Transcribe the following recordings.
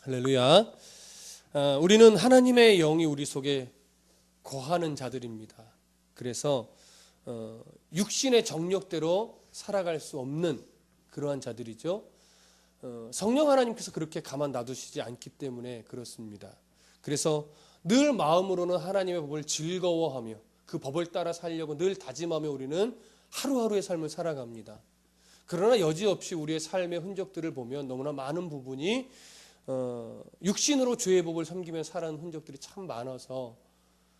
할렐루야. 우리는 하나님의 영이 우리 속에 거하는 자들입니다. 그래서 육신의 정욕대로 살아갈 수 없는 그러한 자들이죠. 성령 하나님께서 그렇게 가만 놔두시지 않기 때문에 그렇습니다. 그래서 늘 마음으로는 하나님의 법을 즐거워하며 그 법을 따라 살려고 늘 다짐하며 우리는 하루하루의 삶을 살아갑니다. 그러나 여지없이 우리의 삶의 흔적들을 보면 너무나 많은 부분이 육신으로 죄의 법을 섬기며 살아가는 흔적들이 참 많아서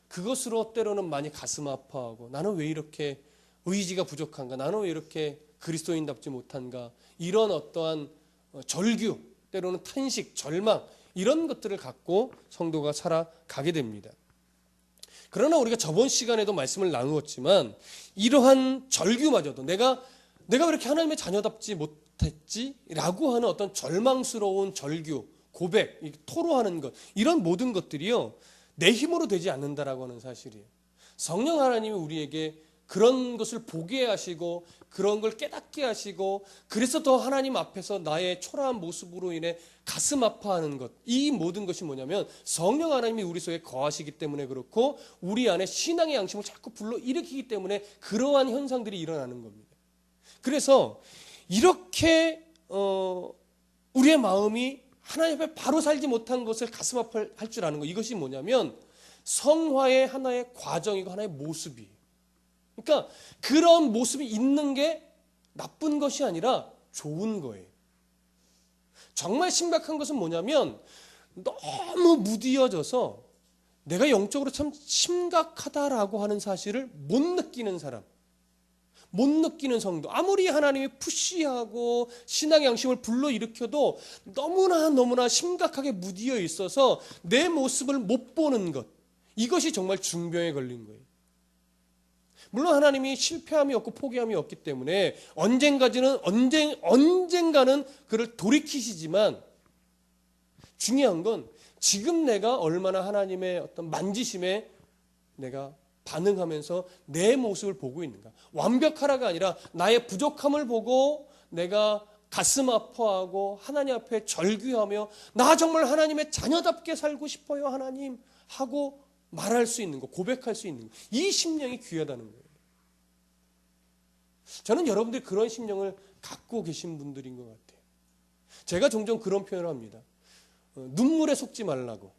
그것으로 때로는 많이 가슴 아파하고 나는 왜 이렇게 의지가 부족한가, 나는 왜 이렇게 그리스도인답지 못한가, 이런 어떠한 절규, 때로는 탄식, 절망, 이런 것들을 갖고 성도가 살아가게 됩니다. 그러나 우리가 저번 시간에도 말씀을 나누었지만 이러한 절규마저도 내가 왜 이렇게 하나님의 자녀답지 못했지? 라고 하는 어떤 절망스러운 절규, 고백, 토로하는 것, 이런 모든 것들이요, 내 힘으로 되지 않는다라고 하는 사실이에요. 성령 하나님이 우리에게 그런 것을 보게 하시고 그런 걸 깨닫게 하시고 그래서 더 하나님 앞에서 나의 초라한 모습으로 인해 가슴 아파하는 것, 이 모든 것이 뭐냐면 성령 하나님이 우리 속에 거하시기 때문에 그렇고 우리 안에 신앙의 양심을 자꾸 불러일으키기 때문에 그러한 현상들이 일어나는 겁니다. 그래서 이렇게 우리의 마음이 하나님 앞에 바로 살지 못한 것을 가슴 아파할 줄 아는 것, 이것이 뭐냐면 성화의 하나의 과정이고 하나의 모습이에요. 그러니까 그런 모습이 있는 게 나쁜 것이 아니라 좋은 거예요. 정말 심각한 것은 뭐냐면 너무 무디어져서 내가 영적으로 참 심각하다라고 하는 사실을 못 느끼는 사람, 못 느끼는 성도, 아무리 하나님이 푸시하고 신앙의 양심을 불러일으켜도 너무나 심각하게 무디어 있어서 내 모습을 못 보는 것, 이것이 정말 중병에 걸린 거예요. 물론 하나님이 실패함이 없고 포기함이 없기 때문에 언젠가는 그를 돌이키시지만 중요한 건 지금 내가 얼마나 하나님의 어떤 만지심에 내가 반응하면서 내 모습을 보고 있는가. 완벽하라가 아니라 나의 부족함을 보고 내가 가슴 아파하고 하나님 앞에 절규하며 나 정말 하나님의 자녀답게 살고 싶어요 하나님 하고 말할 수 있는 거, 고백할 수 있는 거, 이 심령이 귀하다는 거예요. 저는 여러분들이 그런 심령을 갖고 계신 분들인 것 같아요. 제가 종종 그런 표현을 합니다. 눈물에 속지 말라고.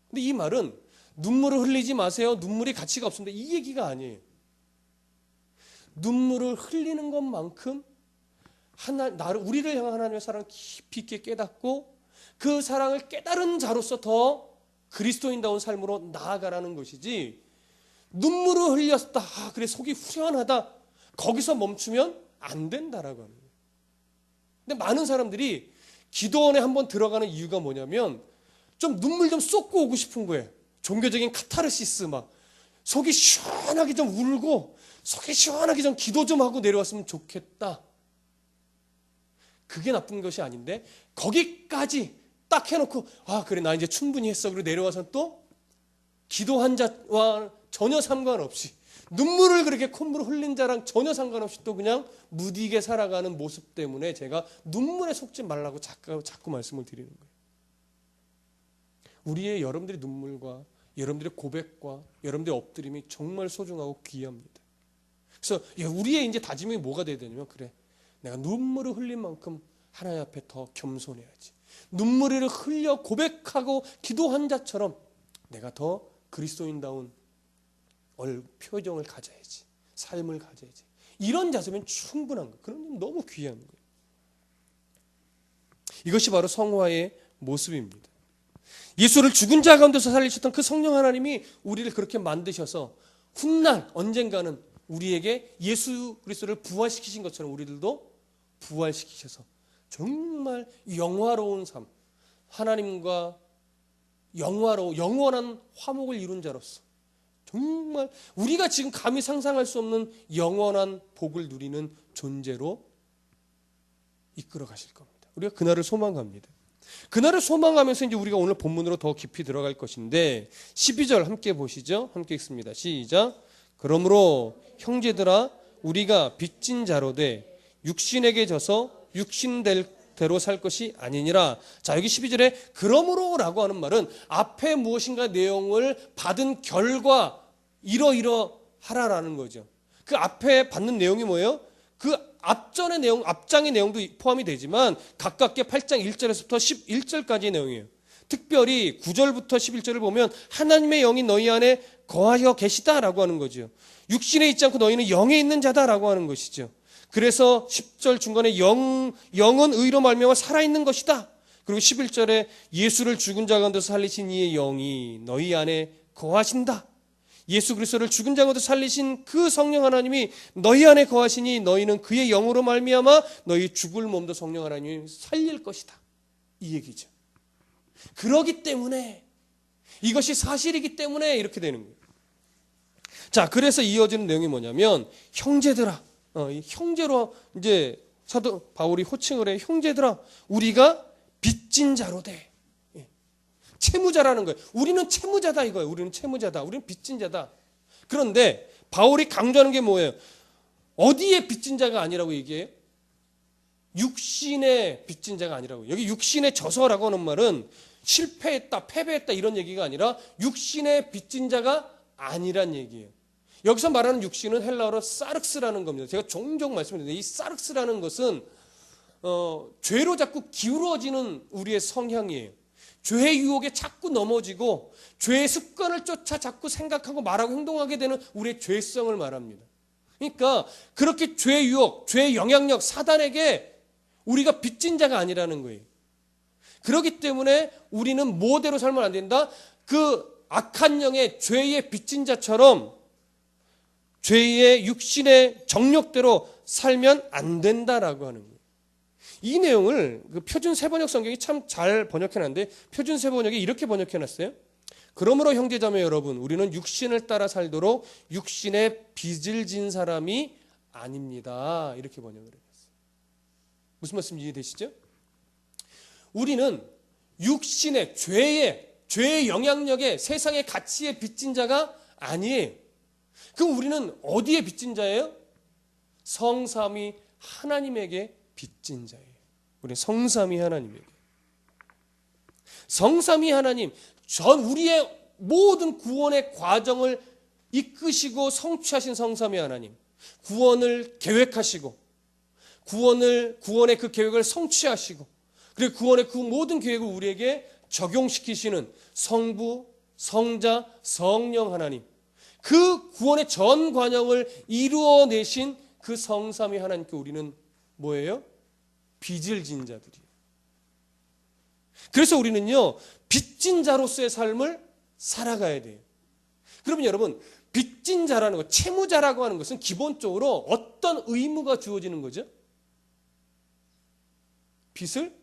근데 이 말은 눈물을 흘리지 마세요, 눈물이 가치가 없습니다, 이 얘기가 아니에요. 눈물을 흘리는 것만큼 우리를 향한 하나님의 사랑을 깊이 있게 깨닫고 그 사랑을 깨달은 자로서 더 그리스도인다운 삶으로 나아가라는 것이지, 눈물을 흘렸다, 그래 속이 후련하다, 거기서 멈추면 안 된다라고 하는 거예요. 근데 많은 사람들이 기도원에 한번 들어가는 이유가 뭐냐면 좀 눈물 좀 쏟고 오고 싶은 거예요. 종교적인 카타르시스, 막 속이 시원하게 좀 울고 속이 시원하게 좀 기도 좀 하고 내려왔으면 좋겠다. 그게 나쁜 것이 아닌데 거기까지 딱 해놓고 그래 나 이제 충분히 했어, 그리고 내려와서 또 기도한 자와 전혀 상관없이 눈물을 그렇게 콧물을 흘린 자랑 전혀 상관없이 또 그냥 무디게 살아가는 모습 때문에 제가 눈물에 속지 말라고 자꾸 말씀을 드리는 거예요. 우리의 여러분들의 눈물과 여러분들의 고백과 여러분들의 엎드림이 정말 소중하고 귀합니다. 그래서 우리의 이제 다짐이 뭐가 돼야 되냐면, 그래 내가 눈물을 흘린 만큼 하나님 앞에 더 겸손해야지. 눈물을 흘려 고백하고 기도한 자처럼 내가 더 그리스도인다운 표정을 가져야지, 삶을 가져야지. 이런 자세면 충분한 거예요. 그런 너무 귀한 거예요. 이것이 바로 성화의 모습입니다. 예수를 죽은 자 가운데서 살리셨던 그 성령 하나님이 우리를 그렇게 만드셔서 훗날 언젠가는 우리에게 예수 그리스도를 부활시키신 것처럼 우리들도 부활시키셔서 정말 영화로운 삶, 하나님과 영원한 화목을 이룬 자로서 정말 우리가 지금 감히 상상할 수 없는 영원한 복을 누리는 존재로 이끌어 가실 겁니다. 우리가 그날을 소망합니다. 그날을 소망하면서 이제 우리가 오늘 본문으로 더 깊이 들어갈 것인데 12절 함께 보시죠. 함께 읽습니다. 시작. 그러므로 형제들아 우리가 빚진 자로 돼 육신에게 져서 육신 될 대로 살 것이 아니니라. 자, 여기 12절에 그러므로라고 하는 말은 앞에 무엇인가 내용을 받은 결과 이러하라라는 거죠. 그 앞에 받는 내용이 뭐예요? 그 앞전의 내용, 앞장의 내용도 포함이 되지만 가깝게 8장 1절에서부터 11절까지의 내용이에요. 특별히 9절부터 11절을 보면 하나님의 영이 너희 안에 거하여 계시다라고 하는 거죠. 육신에 있지 않고 너희는 영에 있는 자다라고 하는 것이죠. 그래서 10절 중간에 영은 의로 말미암아 살아있는 것이다. 그리고 11절에 예수를 죽은 자 가운데서 살리신 이의 영이 너희 안에 거하신다. 예수 그리스도를 죽은 자 가운데 살리신 그 성령 하나님이 너희 안에 거하시니 너희는 그의 영으로 말미암아 너희 죽을 몸도 성령 하나님이 살릴 것이다. 이 얘기죠. 그러기 때문에 이것이 사실이기 때문에 이렇게 되는 거예요. 자, 그래서 이어지는 내용이 뭐냐면 형제들아, 형제로 이제 사도 바울이 호칭을 해. 형제들아, 우리가 빚진 자로 돼. 채무자라는 거예요. 우리는 채무자다 이거예요. 우리는 채무자다. 우리는 빚진 자다. 그런데 바울이 강조하는 게 뭐예요? 어디에 빚진 자가 아니라고 얘기해요? 육신의 빚진 자가 아니라고. 여기 육신의 저서라고 하는 말은 실패했다, 패배했다 이런 얘기가 아니라 육신의 빚진 자가 아니란 얘기예요. 여기서 말하는 육신은 헬라어로 사륵스라는 겁니다. 제가 종종 말씀드리는데 이 사륵스라는 것은 죄로 자꾸 기울어지는 우리의 성향이에요. 죄의 유혹에 자꾸 넘어지고 죄의 습관을 쫓아 자꾸 생각하고 말하고 행동하게 되는 우리의 죄성을 말합니다. 그러니까 그렇게 죄의 유혹, 죄의 영향력, 사단에게 우리가 빚진 자가 아니라는 거예요. 그렇기 때문에 우리는 뭐대로 살면 안 된다? 그 악한 영의 죄의 빚진 자처럼 죄의 육신의 정욕대로 살면 안 된다라고 하는 거예요. 이 내용을 그 표준 세번역 성경이 참 잘 번역해놨는데 표준 세번역이 이렇게 번역해놨어요. 그러므로 형제자매 여러분, 우리는 육신을 따라 살도록 육신의 빚을 진 사람이 아닙니다. 이렇게 번역을 해놨어요. 무슨 말씀인지 이해되시죠? 우리는 육신의 죄의 영향력에 세상의 가치에 빚진 자가 아니에요. 그럼 우리는 어디에 빚진 자예요? 성삼위 하나님에게 빚진 자예요. 우리 성삼위 하나님에게. 성삼위 하나님, 우리의 모든 구원의 과정을 이끄시고 성취하신 성삼위 하나님, 구원을 계획하시고 구원의 그 계획을 성취하시고 그리고 구원의 그 모든 계획을 우리에게 적용시키시는 성부, 성자, 성령 하나님, 그 구원의 전 과정을 이루어내신 그 성삼위 하나님께 우리는 뭐예요? 빚을 진 자들이에요. 그래서 우리는요, 빚진 자로서의 삶을 살아가야 돼요. 그러면 여러분, 빚진 자라는 것, 채무자라고 하는 것은 기본적으로 어떤 의무가 주어지는 거죠? 빚을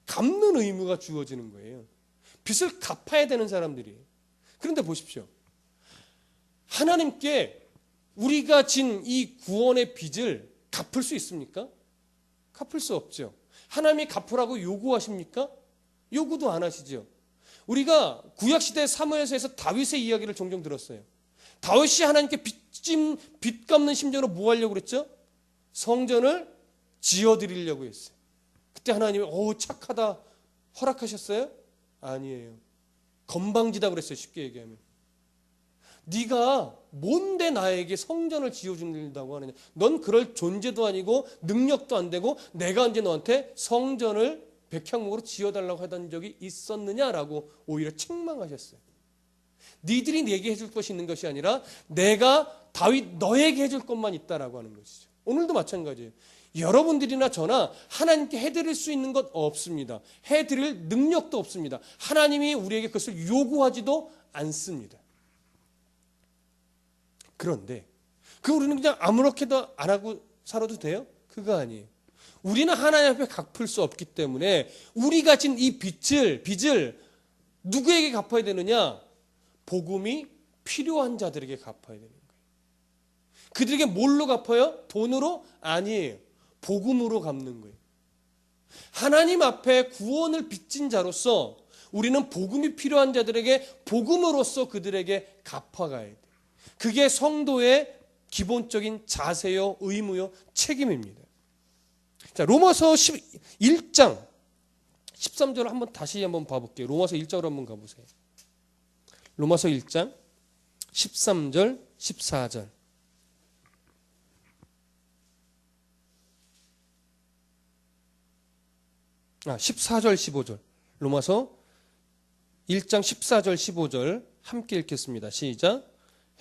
갚는 의무가 주어지는 거예요. 빚을 갚아야 되는 사람들이에요. 그런데 보십시오. 하나님께 우리가 진 이 구원의 빚을 갚을 수 있습니까? 갚을 수 없죠. 하나님이 갚으라고 요구하십니까? 요구도 안 하시죠. 우리가 구약시대 사무엘서에서 다윗의 이야기를 종종 들었어요. 다윗이 하나님께 빚 갚는 심정으로 뭐 하려고 그랬죠? 성전을 지어드리려고 했어요. 그때 하나님이 착하다 허락하셨어요? 아니에요. 건방지다 그랬어요. 쉽게 얘기하면. 네가 뭔데 나에게 성전을 지어준다고 하느냐. 넌 그럴 존재도 아니고 능력도 안 되고 내가 언제 너한테 성전을 백향목으로 지어달라고 하던 적이 있었느냐라고 오히려 책망하셨어요. 니들이 내게 해줄 것이 있는 것이 아니라 내가 다윗 너에게 해줄 것만 있다라고 하는 것이죠. 오늘도 마찬가지예요. 여러분들이나 저나 하나님께 해드릴 수 있는 것 없습니다. 해드릴 능력도 없습니다. 하나님이 우리에게 그것을 요구하지도 않습니다. 그런데 우리는 그냥 아무렇게도 안 하고 살아도 돼요? 그거 아니에요. 우리는 하나님 앞에 갚을 수 없기 때문에 우리가 진 이 빚을 누구에게 갚아야 되느냐? 복음이 필요한 자들에게 갚아야 되는 거예요. 그들에게 뭘로 갚아요? 돈으로? 아니에요. 복음으로 갚는 거예요. 하나님 앞에 구원을 빚진 자로서 우리는 복음이 필요한 자들에게 복음으로써 그들에게 갚아가야 돼요. 그게 성도의 기본적인 자세요, 의무요, 책임입니다. 자, 로마서 1장 13절 다시 한번 봐볼게요. 로마서 1장으로 한번 가보세요. 로마서 1장 13절 14절. 14절 15절. 로마서 1장 14절 15절 함께 읽겠습니다. 시작.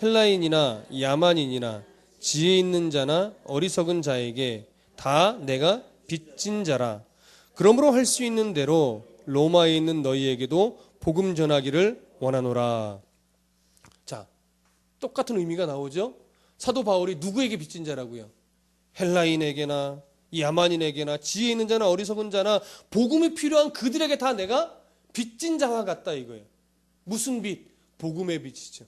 헬라인이나 야만인이나 지혜 있는 자나 어리석은 자에게 다 내가 빚진 자라. 그러므로 할 수 있는 대로 로마에 있는 너희에게도 복음 전하기를 원하노라. 자, 똑같은 의미가 나오죠. 사도 바울이 누구에게 빚진 자라고요? 헬라인에게나 야만인에게나 지혜 있는 자나 어리석은 자나 복음이 필요한 그들에게 다 내가 빚진 자와 같다 이거예요. 무슨 빚? 복음의 빚이죠.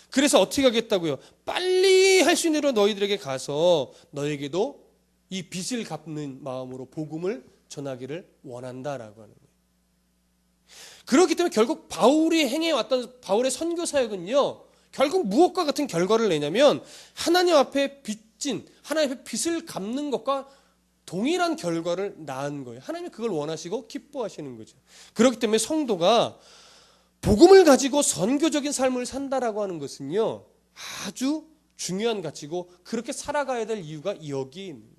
그래서 어떻게 하겠다고요? 빨리 할 수 있는 대로 너희들에게 가서 너에게도 이 빚을 갚는 마음으로 복음을 전하기를 원한다라고 하는 거예요. 그렇기 때문에 결국 바울이 행해왔던 바울의 선교 사역은요, 결국 무엇과 같은 결과를 내냐면 하나님 앞에 빚진, 하나님 앞에 빚을 갚는 것과 동일한 결과를 낳은 거예요. 하나님이 그걸 원하시고 기뻐하시는 거죠. 그렇기 때문에 성도가 복음을 가지고 선교적인 삶을 산다라고 하는 것은요, 아주 중요한 가치고 그렇게 살아가야 될 이유가 여기에 있는 거예요.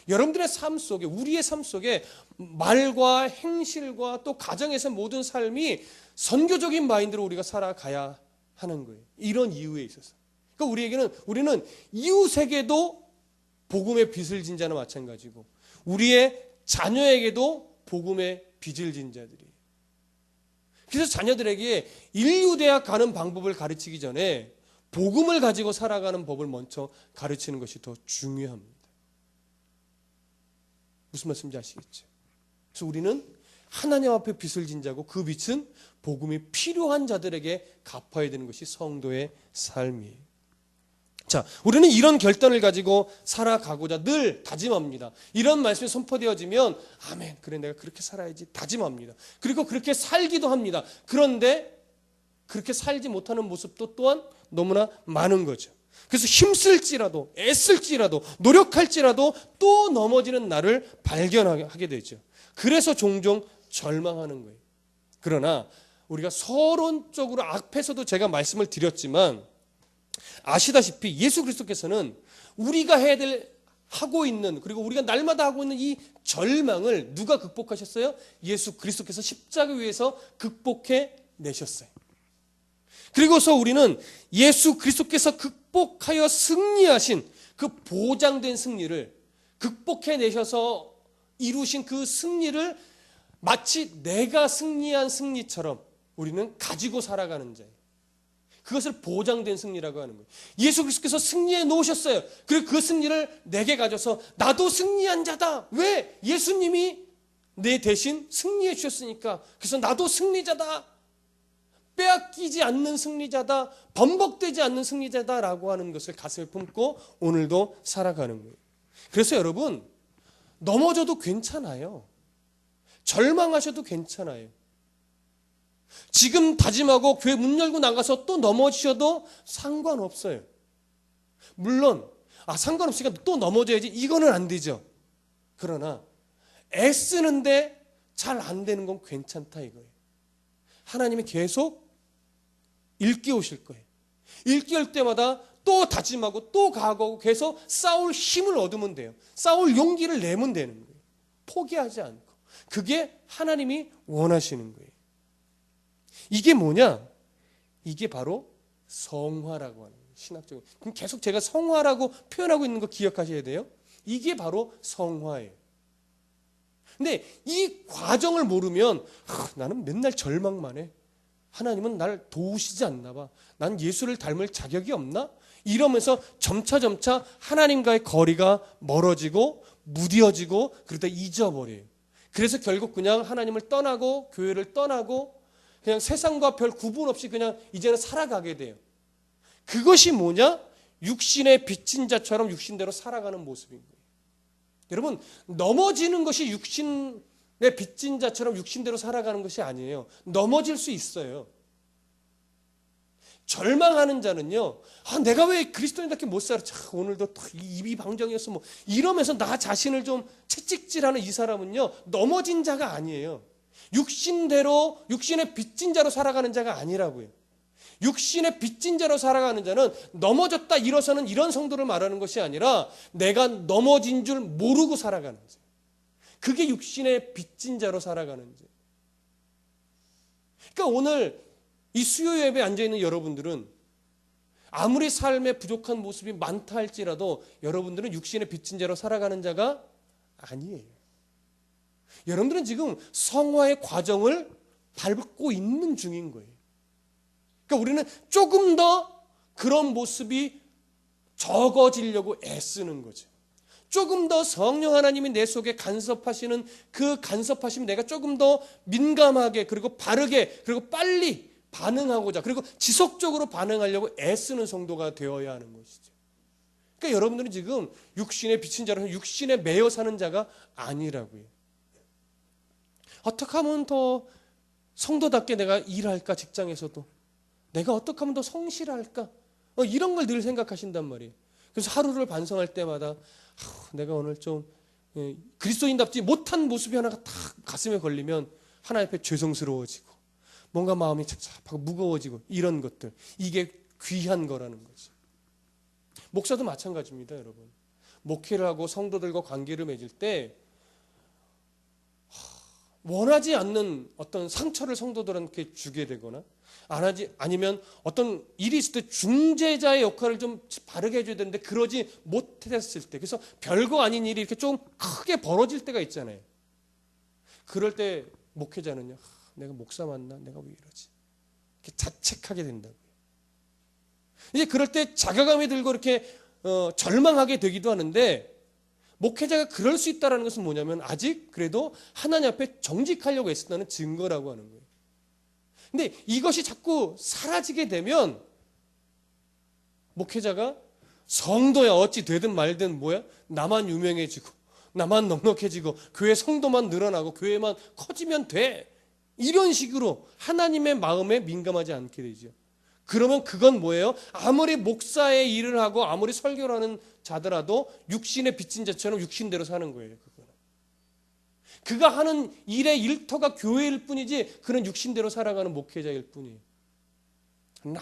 여러분들의 삶 속에, 우리의 삶 속에 말과 행실과 또 가정에서 모든 삶이 선교적인 마인드로 우리가 살아가야 하는 거예요. 이런 이유에 있어서. 그러니까 우리는 이웃에게도 복음의 빚을 진 자는 마찬가지고 우리의 자녀에게도 복음의 빚을 진 자들이에요. 그래서 자녀들에게 인류대학 가는 방법을 가르치기 전에 복음을 가지고 살아가는 법을 먼저 가르치는 것이 더 중요합니다. 무슨 말씀인지 아시겠죠? 그래서 우리는 하나님 앞에 빚을 진 자고 그 빚은 복음이 필요한 자들에게 갚아야 되는 것이 성도의 삶이에요. 자, 우리는 이런 결단을 가지고 살아가고자 늘 다짐합니다. 이런 말씀이 선포되어지면 아멘, 그래 내가 그렇게 살아야지 다짐합니다. 그리고 그렇게 살기도 합니다. 그런데 그렇게 살지 못하는 모습도 또한 너무나 많은 거죠. 그래서 힘쓸지라도 애쓸지라도 노력할지라도 또 넘어지는 나를 발견하게 되죠. 그래서 종종 절망하는 거예요. 그러나 우리가 서론적으로 앞에서도 제가 말씀을 드렸지만 아시다시피 예수 그리스도께서는 우리가 하고 있는, 그리고 우리가 날마다 하고 있는 이 절망을 누가 극복하셨어요? 예수 그리스도께서 십자가 위에서 극복해 내셨어요. 그리고서 우리는 예수 그리스도께서 극복하여 승리하신 그 보장된 승리를 극복해 내셔서 이루신 그 승리를 마치 내가 승리한 승리처럼 우리는 가지고 살아가는 자예요. 그것을 보장된 승리라고 하는 거예요. 예수 그리스도께서 승리해 놓으셨어요. 그리고 그 승리를 내게 가져서 나도 승리한 자다. 왜? 예수님이 내 대신 승리해 주셨으니까. 그래서 나도 승리자다. 빼앗기지 않는 승리자다. 번복되지 않는 승리자다라고 하는 것을 가슴에 품고 오늘도 살아가는 거예요. 그래서 여러분, 넘어져도 괜찮아요. 절망하셔도 괜찮아요. 지금 다짐하고 교회 문 열고 나가서 또 넘어지셔도 상관없어요. 물론 상관없으니까 또 넘어져야지 이거는 안 되죠. 그러나 애쓰는데 잘 안 되는 건 괜찮다 이거예요. 하나님이 계속 일깨우실 거예요. 일깨울 때마다 또 다짐하고 또 각오하고 계속 싸울 힘을 얻으면 돼요. 싸울 용기를 내면 되는 거예요. 포기하지 않고. 그게 하나님이 원하시는 거예요. 이게 뭐냐? 이게 바로 성화라고 하는 거예요. 신학적으로. 그럼 계속 제가 성화라고 표현하고 있는 거 기억하셔야 돼요. 이게 바로 성화예요. 근데 이 과정을 모르면 나는 맨날 절망만 해. 하나님은 날 도우시지 않나 봐. 난 예수를 닮을 자격이 없나? 이러면서 점차 하나님과의 거리가 멀어지고 무뎌지고 그러다 잊어버려요. 그래서 결국 그냥 하나님을 떠나고 교회를 떠나고 그냥 세상과 별 구분 없이 그냥 이제는 살아가게 돼요. 그것이 뭐냐? 육신의 빚진 자처럼 육신대로 살아가는 모습인 거예요. 여러분, 넘어지는 것이 육신의 빚진 자처럼 육신대로 살아가는 것이 아니에요. 넘어질 수 있어요. 절망하는 자는요, 내가 왜 그리스도인답게 못 살아? 오늘도 입이 방정이었어. 뭐 이러면서 나 자신을 좀 채찍질하는 이 사람은요, 넘어진 자가 아니에요. 육신대로, 육신의 빚진 자로 살아가는 자가 아니라고요. 육신의 빚진 자로 살아가는 자는 넘어졌다 일어서는 이런 성도를 말하는 것이 아니라 내가 넘어진 줄 모르고 살아가는 자. 그게 육신의 빚진 자로 살아가는 자. 그러니까 오늘 이 수요 예배에 앉아있는 여러분들은 아무리 삶에 부족한 모습이 많다 할지라도 여러분들은 육신의 빚진 자로 살아가는 자가 아니에요. 여러분들은 지금 성화의 과정을 밟고 있는 중인 거예요. 그러니까 우리는 조금 더 그런 모습이 적어지려고 애쓰는 거죠. 조금 더 성령 하나님이 내 속에 간섭하시는 그 간섭하심이 내가 조금 더 민감하게 그리고 바르게 그리고 빨리 반응하고자 그리고 지속적으로 반응하려고 애쓰는 성도가 되어야 하는 것이죠. 그러니까 여러분들은 지금 육신에 비친 자로서 육신에 매여 사는 자가 아니라고요. 어떻게 하면 더 성도답게 내가 일할까? 직장에서도 내가 어떻게 하면 더 성실할까? 이런 걸 늘 생각하신단 말이에요. 그래서 하루를 반성할 때마다 내가 오늘 좀 그리스도인답지 못한 모습이 하나가 딱 가슴에 걸리면 하나님 앞에 죄송스러워지고 뭔가 마음이 착잡하고 무거워지고 이런 것들, 이게 귀한 거라는 거지. 목사도 마찬가지입니다, 여러분. 목회를 하고 성도들과 관계를 맺을 때 원하지 않는 어떤 상처를 성도들한테 주게 되거나 아니면 어떤 일이 있을 때 중재자의 역할을 좀 바르게 해줘야 되는데 그러지 못했을 때, 그래서 별거 아닌 일이 이렇게 좀 크게 벌어질 때가 있잖아요. 그럴 때 목회자는요, 내가 목사 맞나? 내가 왜 이러지? 이렇게 자책하게 된다고요. 이제 그럴 때 자괴감이 들고 이렇게 절망하게 되기도 하는데, 목회자가 그럴 수 있다는 것은 뭐냐면 아직 그래도 하나님 앞에 정직하려고 애쓴다는 증거라고 하는 거예요. 근데 이것이 자꾸 사라지게 되면 목회자가 성도야 어찌 되든 말든 뭐야? 나만 유명해지고 나만 넉넉해지고 교회 성도만 늘어나고 교회만 커지면 돼. 이런 식으로 하나님의 마음에 민감하지 않게 되죠. 그러면 그건 뭐예요? 아무리 목사의 일을 하고 아무리 설교를 하는 자더라도 육신에 빚진 자처럼 육신대로 사는 거예요. 그가 하는 일의 일터가 교회일 뿐이지 그는 육신대로 살아가는 목회자일 뿐이에요.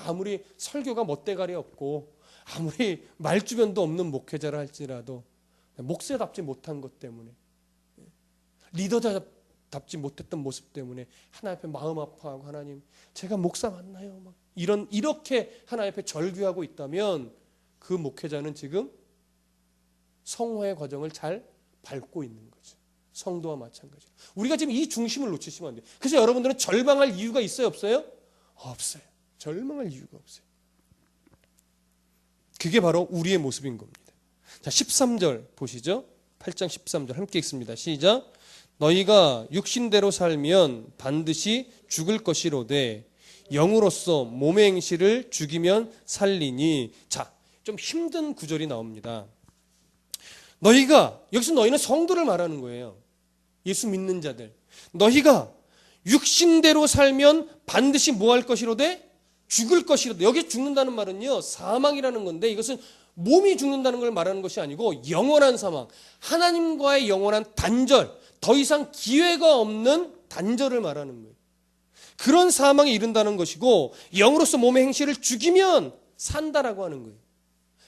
아무리 설교가 멋대가리 없고 아무리 말주변도 없는 목회자라 할지라도 목사답지 못한 것 때문에, 리더답지 못했던 모습 때문에 하나님 앞에 마음 아파하고, 하나님 제가 목사 맞나요? 막 이렇게 하나님 앞에 절규하고 있다면 그 목회자는 지금 성화의 과정을 잘 밟고 있는 거죠. 성도와 마찬가지로. 우리가 지금 이 중심을 놓치시면 안 돼요. 그래서 여러분들은 절망할 이유가 있어요? 없어요? 없어요. 절망할 이유가 없어요. 그게 바로 우리의 모습인 겁니다. 자, 13절 보시죠. 8장 13절 함께 읽습니다. 시작. 너희가 육신대로 살면 반드시 죽을 것이로되 영으로서 몸의 행실을 죽이면 살리니. 자, 좀 힘든 구절이 나옵니다. 너희가, 여기서 너희는 성도를 말하는 거예요. 예수 믿는 자들. 너희가 육신대로 살면 반드시 뭐 할 것이로되? 죽을 것이로되. 여기 죽는다는 말은요, 사망이라는 건데 이것은 몸이 죽는다는 걸 말하는 것이 아니고 영원한 사망, 하나님과의 영원한 단절, 더 이상 기회가 없는 단절을 말하는 거예요. 그런 사망에 이른다는 것이고 영으로서 몸의 행실을 죽이면 산다라고 하는 거예요.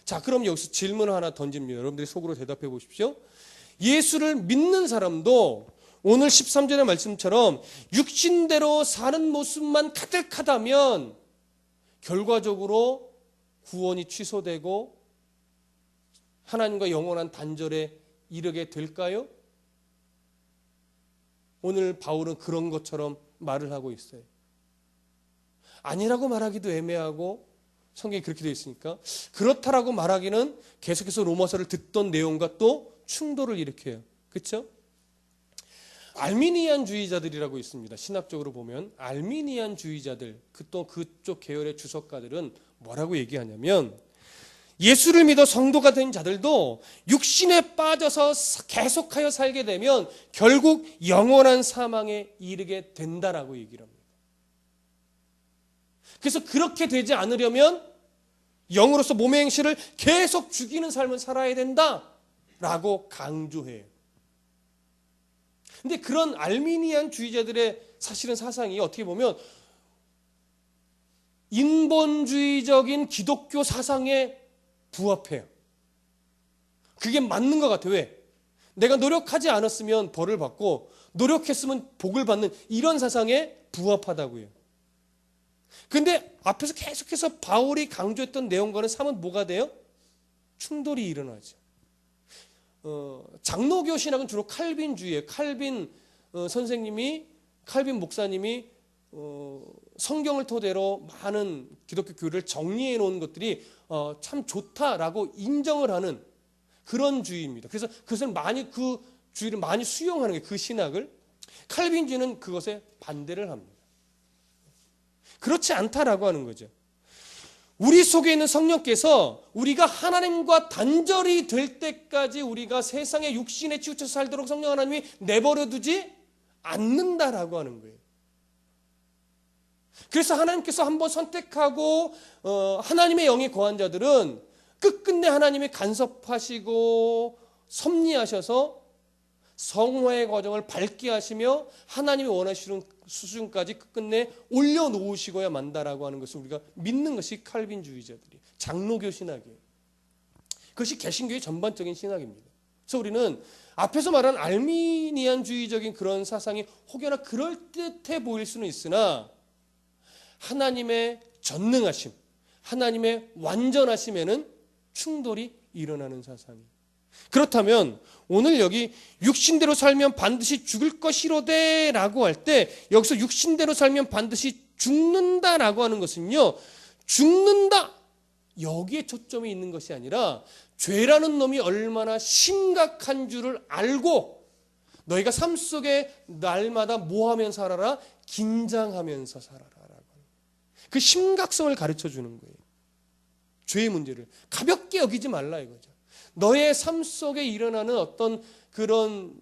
자, 그럼 여기서 질문을 하나 던집니다. 여러분들이 속으로 대답해 보십시오. 예수를 믿는 사람도 오늘 13절의 말씀처럼 육신대로 사는 모습만 가득하다면 결과적으로 구원이 취소되고 하나님과 영원한 단절에 이르게 될까요? 오늘 바울은 그런 것처럼 말을 하고 있어요. 아니라고 말하기도 애매하고 성경이 그렇게 되어 있으니까 그렇다라고 말하기는 계속해서 로마서를 듣던 내용과 또 충돌을 일으켜요. 그렇죠? 알미니안주의자들이라고 있습니다. 신학적으로 보면 알미니안주의자들, 또 그쪽 계열의 주석가들은 뭐라고 얘기하냐면 예수를 믿어 성도가 된 자들도 육신에 빠져서 계속하여 살게 되면 결국 영원한 사망에 이르게 된다라고 얘기를 합니다. 그래서 그렇게 되지 않으려면 영으로서 몸의 행실을 계속 죽이는 삶을 살아야 된다라고 강조해요. 근데 그런 알미니안주의자들의 사실은 사상이 어떻게 보면 인본주의적인 기독교 사상에 부합해요. 그게 맞는 것 같아요. 왜? 내가 노력하지 않았으면 벌을 받고 노력했으면 복을 받는 이런 사상에 부합하다고요. 근데 앞에서 계속해서 바울이 강조했던 내용과는 사뭇 뭐가 돼요? 충돌이 일어나죠. 장로교 신학은 주로 칼빈주의예요. 칼빈 선생님이, 칼빈 목사님이 성경을 토대로 많은 기독교 교리를 정리해 놓은 것들이 참 좋다라고 인정을 하는 그런 주의입니다. 그래서 그것을 많이 그 주의를 많이 수용하는 게 그 신학을. 칼빈주의는 그것에 반대를 합니다. 그렇지 않다라고 하는 거죠. 우리 속에 있는 성령께서 우리가 하나님과 단절이 될 때까지 우리가 세상의 육신에 치우쳐서 살도록 성령 하나님이 내버려 두지 않는다라고 하는 거예요. 그래서 하나님께서 한번 선택하고 하나님의 영에 거한 자들은 끝끝내 하나님이 간섭하시고 섭리하셔서 성화의 과정을 밟게 하시며 하나님이 원하시는 수준까지 끝끝내 올려놓으시고야 만다라고 하는 것을 우리가 믿는 것이 칼빈주의자들이 장로교 신학이에요. 그것이 개신교의 전반적인 신학입니다. 그래서 우리는 앞에서 말한 알미니안주의적인 그런 사상이 혹여나 그럴듯해 보일 수는 있으나 하나님의 전능하심, 하나님의 완전하심에는 충돌이 일어나는 사상이에요. 그렇다면 오늘 여기 육신대로 살면 반드시 죽을 것이로되 라고 할 때 여기서 육신대로 살면 반드시 죽는다라고 하는 것은요, 죽는다 여기에 초점이 있는 것이 아니라 죄라는 놈이 얼마나 심각한 줄을 알고 너희가 삶 속에 날마다 뭐하면서 살아라? 긴장하면서 살아라라고 그 심각성을 가르쳐 주는 거예요. 죄의 문제를 가볍게 여기지 말라 이거죠. 너의 삶 속에 일어나는 어떤 그런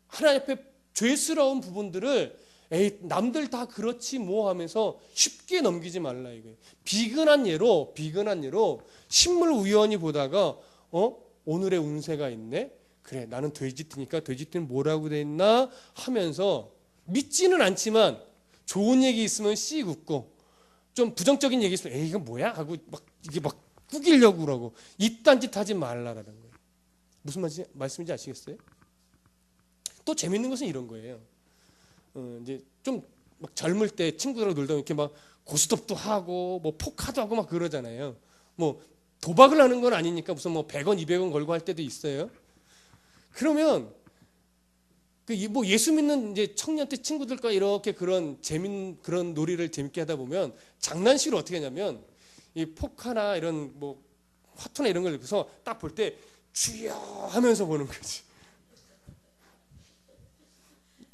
하나님 앞에 죄스러운 부분들을 에이 남들 다 그렇지 뭐 하면서 쉽게 넘기지 말라 이거예요. 비근한 예로 신물 우연히 보다가 오늘의 운세가 있네. 그래 나는 돼지띠니까 돼지띠는 뭐라고 돼 있나 하면서 믿지는 않지만 좋은 얘기 있으면 씩 웃고 좀 부정적인 얘기 있으면 에이 이건 뭐야 하고 막 이게 막 꾸기려고 그러고 이딴 짓 하지 말라라는 거예요. 무슨 말씀인지 아시겠어요? 또 재밌는 것은 이런 거예요. 이제 좀 막 젊을 때 친구들하고 놀다 이렇게 막 고스톱도 하고 뭐 포카도 하고 막 그러잖아요. 뭐 도박을 하는 건 아니니까 무슨 뭐 100원, 200원 걸고 할 때도 있어요. 그러면 뭐 예수 믿는 이제 청년 때 친구들과 이렇게 그런 그런 놀이를 재밌게 하다 보면 장난식으로 어떻게 하냐면 이 포카나 이런 뭐 화투나 이런 걸 넣고서 딱 볼 때 주여 하면서 보는 거지.